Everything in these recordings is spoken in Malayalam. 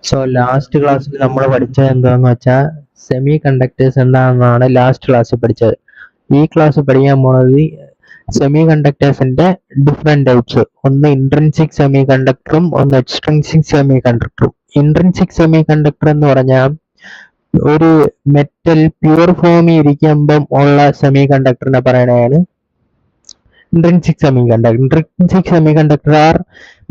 സോ ലാസ്റ്റ് ക്ലാസ്സിൽ നമ്മൾ പഠിച്ചത് എന്താണെന്ന് വെച്ചാൽ സെമി കണ്ടക്ടേഴ്സ് എന്താണെന്നാണ് ലാസ്റ്റ് ക്ലാസ്സിൽ പഠിച്ചത്. ഈ ക്ലാസ് പഠിക്കാൻ പോണത് സെമി കണ്ടക്ടേഴ്സിന്റെ ഡിഫറെന്റ് ടൈപ്സ്. ഒന്ന് ഇൻട്രിൻസിക് സെമി കണ്ടക്ടറും ഒന്ന് എക്സ്ട്രിൻസിക് സെമി കണ്ടക്ടറും. ഇൻട്രിൻസിക് സെമി കണ്ടക്ടർ എന്ന് പറഞ്ഞാൽ ഒരു മെറ്റൽ പ്യൂർ ഫോമിൽ ഇരിക്കുമ്പം ഉള്ള സെമി കണ്ടക്ടറിനെ പറയണതാണ് intrinsic semiconductor. Intrinsic semiconductor are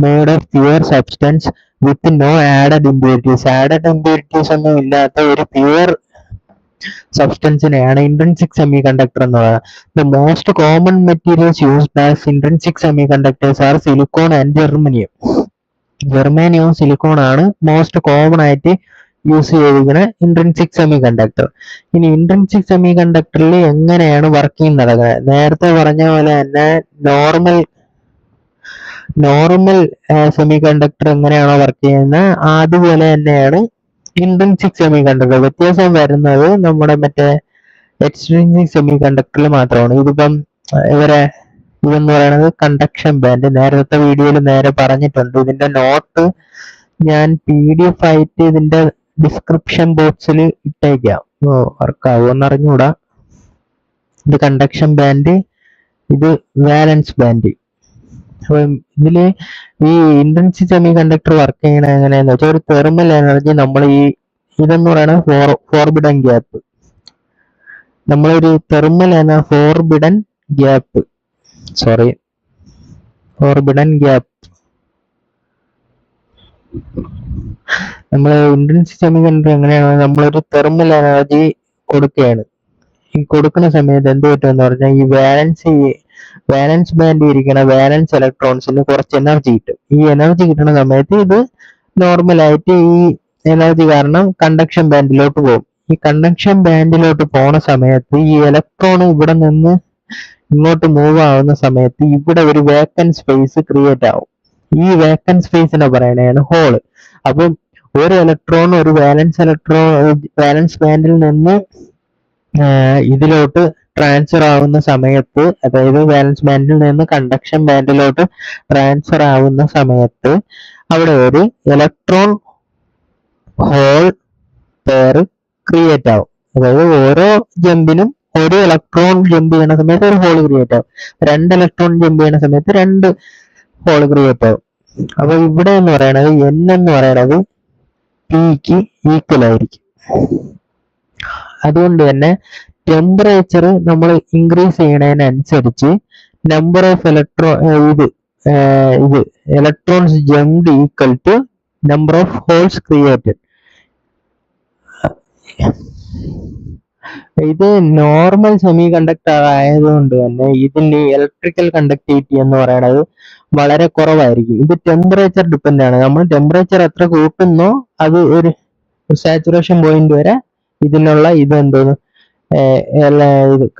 made of pure substance with no added impurities. Added impurities ഒന്നും ഇല്ലാത്ത ഒരു പ്യൂർ സബ്സ്റ്റൻസിനെയാണ് ഇൻട്രിൻസിക് സെമി കണ്ടക്ടർ എന്ന് പറയുന്നത്. The most common materials used as intrinsic semiconductors are silicon and germanium. ജെർമാനിയവും സിലിക്കോൺ ആണ് മോസ്റ്റ് കോമൺ ആയിട്ട് യൂസ് ചെയ്തിരിക്കുന്ന ഇൻട്രിൻസിക് സെമി കണ്ടക്ടർ. ഇനി ഇൻട്രിൻസിക് സെമി കണ്ടക്ടറിൽ എങ്ങനെയാണ് വർക്കിംഗ് നടക്കുന്നത്? നേരത്തെ പറഞ്ഞ പോലെ തന്നെ നോർമൽ സെമി കണ്ടക്ടർ എങ്ങനെയാണോ വർക്ക് ചെയ്യുന്നത് അതുപോലെ തന്നെയാണ് ഇൻട്രിൻസിക് സെമി കണ്ടക്ടർ. വ്യത്യാസം വരുന്നത് നമ്മുടെ മറ്റേ എക്സ്ട്രിൻസിക് സെമി കണ്ടക്ടറിൽ മാത്രമാണ്. ഇതെന്ന് പറയുന്നത് കണ്ടക്ഷൻ ബാൻഡ്. നേരത്തെ വീഡിയോയിൽ നേരെ പറഞ്ഞിട്ടുണ്ട്. ഇതിന്റെ നോട്ട് ഞാൻ PDF ആയിട്ട് ഇതിന്റെ ഡിസ്ക്രിപ്ഷൻ ബോക്സിൽ ഇട്ടേക്കാം. വർക്കാവുമെന്ന് അറിഞ്ഞൂടാ. ഇത് കണ്ടക്ഷൻ ബാൻഡ്, ഇത് വാലൻസ് ബാൻഡ്. അപ്പം ഇതില് ഈ ഇൻട്രിൻസിക് സെമി കണ്ടക്ടർ വർക്ക് ചെയ്യണ എങ്ങനെയാന്ന് വെച്ചാൽ ഒരു തെർമൽ എനർജി നമ്മൾ ഇതെന്ന് പറയുന്നത് ഫോർബിഡൻ ഗ്യാപ്പ്. നമ്മളൊരു ഫോർബിഡൻ ഗ്യാപ്പ് നമ്മൾ ഇൻട്രിൻസിക് സെമി കണ്ടക്ടർ എങ്ങനെയാണ് നമ്മളൊരു തെർമൽ എനർജി കൊടുക്കുകയാണ്. ഈ കൊടുക്കുന്ന സമയത്ത് എന്ത് പറ്റുമെന്ന് പറഞ്ഞാൽ ഈ വാലൻസ് ബാൻഡിൽ ഇരിക്കുന്ന വാലൻസ് ഇലക്ട്രോൺസിന് കുറച്ച് എനർജി കിട്ടും. ഈ എനർജി കിട്ടുന്ന സമയത്ത് ഇത് നോർമലായിട്ട് ഈ എനർജി കാരണം കണ്ടക്ഷൻ ബാൻഡിലോട്ട് പോകും. ഈ കണ്ടക്ഷൻ ബാൻഡിലോട്ട് പോണ സമയത്ത് ഈ ഇലക്ട്രോൺ ഇവിടെ നിന്ന് ഇങ്ങോട്ട് മൂവ് ആവുന്ന സമയത്ത് ഇവിടെ ഒരു വേക്കൻറ്റ് സ്പേസ് ക്രിയേറ്റ് ആവും. ഈ വേക്കൻറ്റ് സ്പേസിനെ പറയണതാണ് ഹോള്. അപ്പം ഒരു ഇലക്ട്രോൺ ഒരു വാലൻസ് ബാൻഡിൽ നിന്ന് ഇതിലോട്ട് ട്രാൻസ്ഫർ ആവുന്ന സമയത്ത്, അതായത് വാലൻസ് ബാൻഡിൽ നിന്ന് കണ്ടക്ഷൻ ബാൻഡിലോട്ട് ട്രാൻസ്ഫർ ആവുന്ന സമയത്ത് അവിടെ ഒരു ഇലക്ട്രോൺ ഹോൾ പെയർ ക്രിയേറ്റ് ആവും. അതായത് ഓരോ ജമ്പിനും ഒരു ഇലക്ട്രോൺ ജമ്പ് ചെയ്യുന്ന സമയത്ത് ഒരു ഹോൾ ക്രിയേറ്റ് ആവും. 2 ഇലക്ട്രോൺ ജമ്പ് ചെയ്യുന്ന സമയത്ത് 2 ഹോൾ ക്രിയേറ്റ് ആവും. അപ്പൊ ഇവിടെ എന്ന് പറയണത് N എന്ന് പറയണത് Pക്ക് ഈക്വൽ ആയിരിക്കും. അതുകൊണ്ട് തന്നെ ടെമ്പറേച്ചർ നമ്മൾ ഇൻക്രീസ് ചെയ്യണതിനനുസരിച്ച് number of electrons jumped equal to number of holes created. ഇത് നോർമൽ സെമി കണ്ടക്ടർ ആയതുകൊണ്ട് തന്നെ ഇതിന്റെ ഇലക്ട്രിക്കൽ കണ്ടക്ടിവിറ്റി എന്ന് പറയുന്നത് വളരെ കുറവായിരിക്കും. ഇത് ടെമ്പറേച്ചർ ഡിപ്പെൻഡ് ആണ്. നമ്മൾ ടെമ്പറേച്ചർ എത്ര കൂട്ടുന്നോ അത് ഒരു സാച്ചുറേഷൻ പോയിന്റ് വരെ ഇതിനുള്ള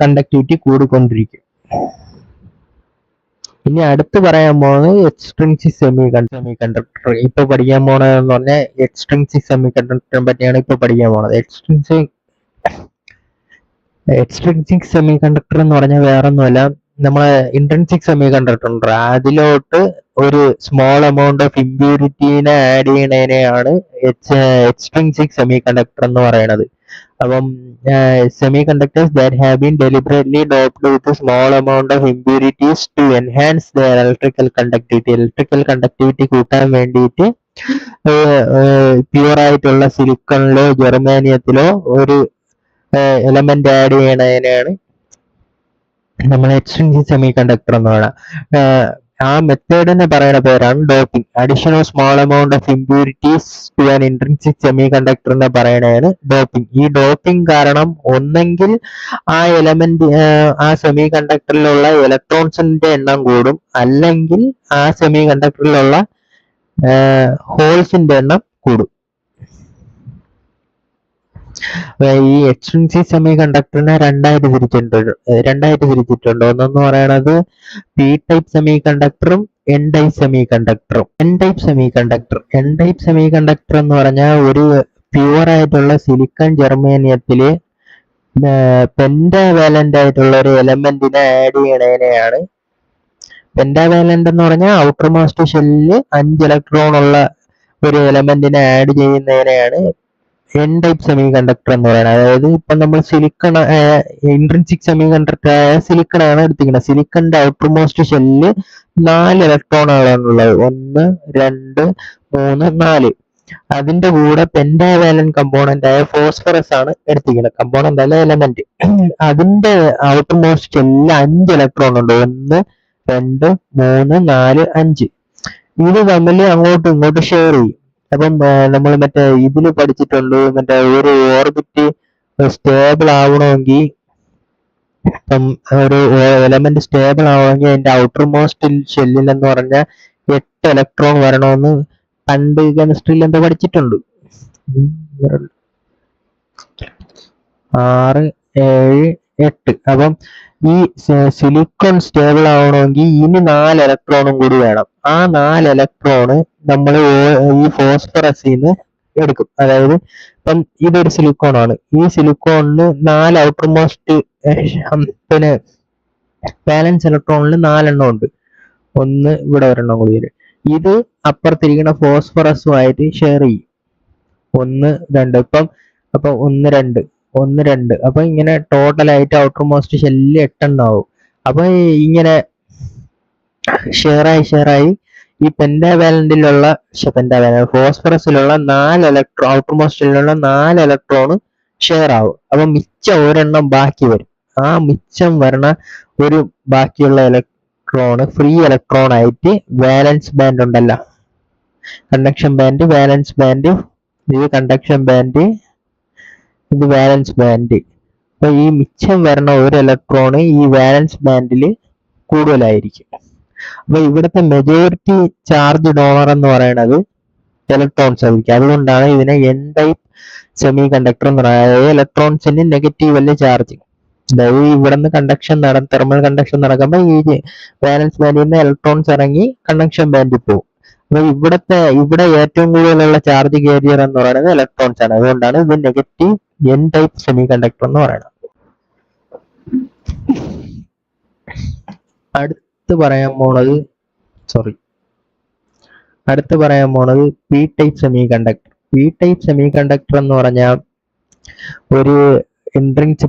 കണ്ടക്ടിവിറ്റി കൂടിക്കൊണ്ടിരിക്കും. ഇനി അടുത്ത് പറയാൻ പോകുന്നത് എക്സ്ട്രിൻസിക് സെമി കണ്ടക്ടർ. ഇപ്പൊ പഠിക്കാൻ പോണതെന്ന് പറഞ്ഞാൽ എക്സ്ട്രിൻസിക് സെമി കണ്ടക്ടറിനെ പറ്റിയാണ് ഇപ്പൊ പഠിക്കാൻ പോണത്. എക്സ്ട്രിൻസിക് സെമി കണ്ടക്ടർ എന്ന് പറഞ്ഞാൽ വേറൊന്നുമല്ല, നമ്മളെ ഇൻട്രിൻസിക് സെമി കണ്ടക്ടർ ഉണ്ട്, അതിലോട്ട് ഒരു സ്മോൾ എമൗണ്ട് ഓഫ് ഇമ്പ്യൂരിറ്റീനെ ആഡ് ചെയ്യണതിനെയാണ് എക്സ്ട്രിൻസിക് സെമി കണ്ടക്ടർ എന്ന് പറയുന്നത്. അപ്പം semiconductors that have been deliberately doped with small amount of impurities to enhance their electrical conductivity കൂട്ടാൻ വേണ്ടിയിട്ട് പ്യൂർ ആയിട്ടുള്ള സിലിക്കണിലോ ജെർമാനിയത്തിലോ ഒരു എലമെന്റ് ആഡ് ചെയ്യണതിനാണ് നമ്മൾ എക്സ്ട്രിൻസിക് സെമി കണ്ടക്ടർ എന്ന് പറയുന്നത്. ആ മെത്തേഡിനെ പറയുന്ന പേരാണ് doping. Addition of small amount of impurities to an intrinsic സെമി കണ്ടക്ടറിനെ പറയണതാണ് ഡോപ്പിംഗ്. ഈ ഡോപ്പിംഗ് കാരണം ഒന്നെങ്കിൽ ആ സെമി കണ്ടക്ടറിലുള്ള ഇലക്ട്രോൺസിന്റെ എണ്ണം കൂടും, അല്ലെങ്കിൽ ആ സെമി കണ്ടക്ടറിലുള്ള ഹോൾസിന്റെ എണ്ണം കൂടും. ഈ എക്സ്ട്രിൻസിക് സെമി കണ്ടക്ടറിനെ രണ്ടായിട്ട് തിരിച്ചിട്ടുണ്ട്. ഒന്നെന്ന് പറയണത് പി ടൈപ്പ് സെമി കണ്ടക്ടറും എൻ ടൈപ്പ് സെമി കണ്ടക്ടറും. എൻ ടൈപ്പ് സെമി കണ്ടക്ടർ എന്ന് പറഞ്ഞാൽ ഒരു പ്യുവർ ആയിട്ടുള്ള സിലിക്കൺ ജെർമേനിയത്തില് പെന്റാവാലന്റ് ആയിട്ടുള്ള ഒരു എലമെന്റിനെ ആഡ് ചെയ്യണതിനെയാണ് പെന്റാവാലന്റ് എന്ന് പറഞ്ഞാൽ ഔട്ടർ മോസ്റ്റ് ഷെല്ലില് 5 ഇലക്ട്രോൺ ഉള്ള ഒരു എലമെന്റിനെ ആഡ് ചെയ്യുന്നതിനെയാണ് എൻ ടൈപ്പ് സെമി കണ്ടക്ടർ എന്ന് പറയുന്നത്. അതായത് ഇപ്പൊ നമ്മൾ സിലിക്കൺ ഇൻട്രിൻസിക് സെമി കണ്ടക്ടർ ആയ സിലിക്കൺ ആണ് എടുത്തിരിക്കുന്നത്. സിലിക്കണിന്റെ ഔട്ടർ മോസ്റ്റ് ഷെല്ലില് 4 ഇലക്ട്രോണുകളാണ് ഉള്ളത്. 1 2 3 4. അതിന്റെ കൂടെ പെന്റാവാലൻ കമ്പോണന്റ് ആയ ഫോസ്ഫറസ് ആണ് എടുത്തിരിക്കുന്നത്. കമ്പോണന്റ് അല്ല, എലമെന്റ്. അതിന്റെ ഔട്ടർ മോസ്റ്റ് ഷെല്ലിൽ 5 ഇലക്ട്രോൺ ഉണ്ട്. 1 2 3 4 5. ഇത് തമ്മിൽ അങ്ങോട്ടും ഇങ്ങോട്ടും ഷെയർ ചെയ്യും. അപ്പം നമ്മൾ മറ്റേ ഇതിൽ പഠിച്ചിട്ടുണ്ട്, മറ്റേ ഒരു ഓർബിറ്റ് സ്റ്റേബിൾ ആവണമെങ്കിൽ, ഇപ്പം ഒരു എലമെന്റ് സ്റ്റേബിൾ ആവണമെങ്കിൽ അതിന്റെ ഔട്ടർ മോസ്റ്റ് ഷെല്ലിൽ എന്ന് പറഞ്ഞാൽ 8 ഇലക്ട്രോൺ വരണമെന്ന് പണ്ട് കെമിസ്ട്രിയിൽ എന്തോ പഠിച്ചിട്ടുണ്ട്. 6 7 8. അപ്പം ഈ സിലിക്കൺ സ്റ്റേബിൾ ആവണമെങ്കിൽ ഇനി 4 ഇലക്ട്രോണും കൂടി വേണം. ആ 4 ഇലക്ട്രോണ് നമ്മൾ ഈ ഫോസ്ഫറസിന്ന് എടുക്കും. അതായത് ഇപ്പം ഇതൊരു സിലിക്കോൺ ആണ്. ഈ സിലിക്കോണിന് 4 ഔട്ടർ മോസ്റ്റ് പിന്നെ ബാലൻസ് ഇലക്ട്രോണിൽ 4 എണ്ണം ഉണ്ട്. 1 ഇവിടെ ഒരെണ്ണം കൂടി വരും. ഇത് അപ്പുറത്തിരിക്കുന്ന ഫോസ്ഫറസുമായിട്ട് ഷെയർ ചെയ്യും. 1 2. ഇപ്പം അപ്പൊ 1 2 1 2. അപ്പൊ ഇങ്ങനെ ടോട്ടലായിട്ട് ഔട്ടർ മോസ്റ്റ് ഷെല്ലിൽ 8 എണ്ണം ആവും. അപ്പൊ ഇങ്ങനെ ഷെയറായി ഈ പെന്റാവാലന്റിലുള്ള ഫോസ്ഫറസിലുള്ള 4 ഇലക്ട്രോൺ, ഔട്ടർ മോസ്റ്റ് ഷെല്ലിലുള്ള 4 ഇലക്ട്രോൺ ഷെയർ ആവും. അപ്പൊ മിച്ചം ഒരെണ്ണം ബാക്കി വരും. ആ മിച്ചം വരണ ഒരു ബാക്കിയുള്ള ഇലക്ട്രോണ് ഫ്രീ ഇലക്ട്രോൺ ആയിട്ട് വാലൻസ് ബാൻഡ് ഉണ്ടല്ലോ, കണ്ടക്ഷൻ ബാൻഡ്, വാലൻസ് ബാൻഡ്, ഇത് കണ്ടക്ഷൻ ബാൻഡ്, ഇത് വാലൻസ് ബാൻഡ്. അപ്പൊ ഈ മിച്ചം വരണ ഒരു ഇലക്ട്രോൺ ഈ വാലൻസ് ബാൻഡിൽ കൂടുതലായിരിക്കും. അപ്പൊ ഇവിടുത്തെ മെജോറിറ്റി ചാർജ് ഡോണർ എന്ന് പറയുന്നത് ഇലക്ട്രോൺസ് ആയിരിക്കും. അതുകൊണ്ടാണ് ഇതിനെ എൻ ടൈപ്പ് സെമി കണ്ടക്ടർ എന്ന് പറയുന്നത്. ഇലക്ട്രോൺസിന് നെഗറ്റീവ് അല്ലേ ചാർജ്. അതായത് ഇവിടെ നിന്ന് തെർമൽ കണ്ടക്ഷൻ നടക്കുമ്പോൾ ഈ വാലൻസ് ബാൻഡിൽ നിന്ന് ഇലക്ട്രോൺസ് ഇറങ്ങി കണ്ടക്ഷൻ ബാൻഡിൽ പോകും. അപ്പൊ ഇവിടെ ഏറ്റവും കൂടുതലുള്ള ചാർജ് കാരിയർ എന്ന് പറയുന്നത് ഇലക്ട്രോൺസ് ആണ്. അതുകൊണ്ടാണ് ഇത് negative N type semiconductor എന്ന് പറയുന്നത്. അടുത്ത് പറയാൻ പോണത് P type semiconductor. P type semiconductor എന്ന് പറഞ്ഞാൽ ഒരു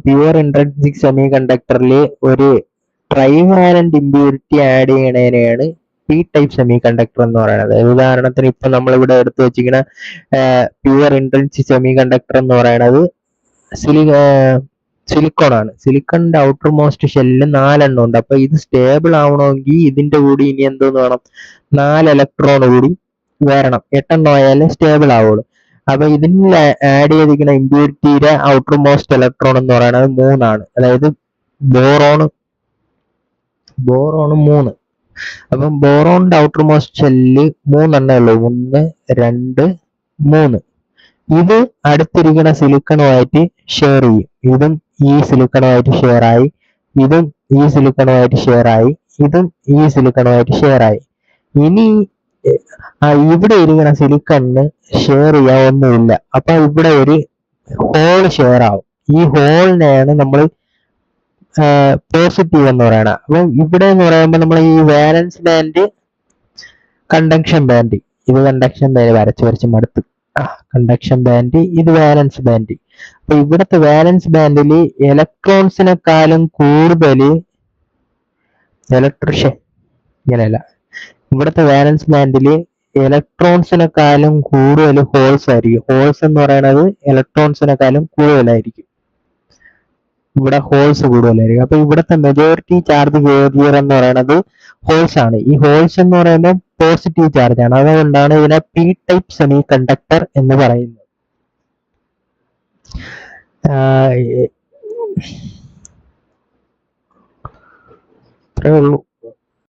പ്യുവർ ഇൻട്രിൻസിക് സെമി കണ്ടക്ടറിൽ ഒരു ട്രൈവാലന്റ് ഇമ്പ്യൂരിറ്റി ആഡ് ചെയ്യണതിനെയാണ് പി ടൈപ്പ് സെമി കണ്ടക്ടർ എന്ന് പറയുന്നത്. ഉദാഹരണത്തിന് ഇപ്പൊ നമ്മളിവിടെ എടുത്തു വെച്ചിരിക്കുന്ന പ്യുവർ ഇൻട്രിൻസിക് സെമി കണ്ടക്ടർ എന്ന് പറയുന്നത് സിലിക്കോൺ ആണ്. സിലിക്കണിന്റെ ഔട്ടർ മോസ്റ്റ് ഷെല്ലിൽ 4 എണ്ണം ഉണ്ട്. അപ്പൊ ഇത് സ്റ്റേബിൾ ആവണമെങ്കിൽ ഇതിന്റെ കൂടി ഇനി എന്തോന്ന് വേണം, 4 ഇലക്ട്രോൺ കൂടി വരണം. 8 എണ്ണം ആയാലും സ്റ്റേബിൾ ആവുള്ളൂ. അപ്പൊ ഇതിൽ ആഡ് ചെയ്തിരിക്കുന്ന ഇമ്പ്യൂരിറ്റിയുടെ ഔട്ടർ മോസ്റ്റ് ഇലക്ട്രോൺ എന്ന് പറയുന്നത് 3 ആണ്. അതായത് ബോറോൺ 3. അപ്പം ബോറോണിന്റെ ഔട്ടർ മോസ്റ്റ് ഷെല്ലിൽ 3 എണ്ണേ ഉള്ളൂ. 1 2 3. ഇത് അടുത്തിരിക്കുന്ന സിലിക്കണുമായിട്ട് ഷെയർ ചെയ്യും. ഇതും ഈ സിലിക്കണുമായിട്ട് ഷെയർ ആയി, ഇതും ഈ സിലിക്കണുമായിട്ട് ഷെയർ ആയി, ഇതും ഈ സിലിക്കണുമായിട്ട് ഷെയർ ആയി. ഇനി ഇവിടെ ഇരിക്കുന്ന സിലിക്കണിന് ഷെയർ ചെയ്യാൻ ഒന്നുമില്ല. അപ്പൊ ഇവിടെ ഒരു ഹോൾ ഷെയർ ആവും. ഈ ഹോളിനെയാണ് നമ്മൾ പോസിറ്റീവ് എന്ന് പറയണത്. അപ്പൊ ഇവിടെ എന്ന് പറയുമ്പോൾ നമ്മൾ ഈ വാലൻസ് ബാൻഡ്, കണ്ടക്ഷൻ ബാൻഡ്, ഇത് കണ്ടക്ഷൻ ബാൻഡ് വരച്ച് മടുത്ത്, കണ്ടക്ഷൻ ബാൻഡ്, ഇത് വാലൻസ് ബാൻഡ്. അപ്പൊ ഇവിടുത്തെ വാലൻസ് ബാൻഡിൽ ഇലക്ട്രോൺസിനെക്കാളും കൂടുതൽ ഇങ്ങനെയല്ല, ഇവിടുത്തെ വാലൻസ് ബാൻഡിൽ ഇലക്ട്രോൺസിനെക്കാളും കൂടുതൽ ഹോൾസ് ആയിരിക്കും. ഹോൾസ് എന്ന് പറയുന്നത് ഇലക്ട്രോൺസിനെക്കാളും കൂടുതലായിരിക്കും. ഇവിടെ ഹോൾസ് കൂടുതലായിരിക്കും. അപ്പൊ ഇവിടുത്തെ മെജോറിറ്റി ചാർജ് കാരിയർ എന്ന് പറയുന്നത് ഹോൾസ് ആണ്. ഈ ഹോൾസ് എന്ന് പറയുമ്പോൾ പോസിറ്റീവ് ചാർജ് ആണ്. അതുകൊണ്ടാണ് ഇതിനെ പി ടൈപ്പ് സെമി കണ്ടക്ടർ എന്ന് പറയുന്നത്. ഇത്രയേ ഉള്ളൂ.